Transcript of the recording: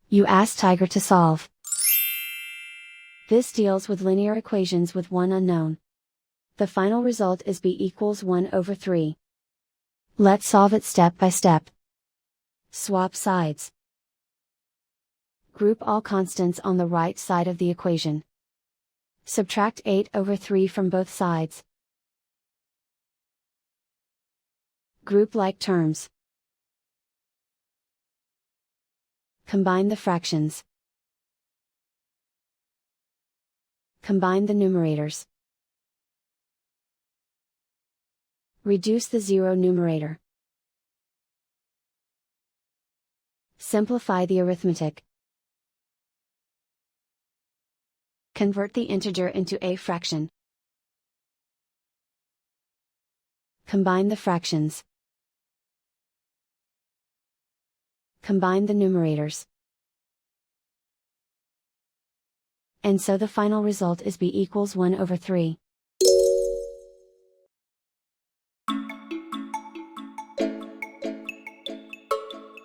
You ask Tiger to solve. This deals with linear equations with one unknown. The final result is b equals 1 over 3. Let's solve it step by step. Swap sides. Group all constants on the right side of the equation. Subtract 8 over 3 from both sides. Group like terms. Combine the fractions. Combine the numerators. Reduce the zero numerator. Simplify the arithmetic. Convert the integer into a fraction. Combine the fractions. Combine the numerators. And so the final result is b equals 1 over 3.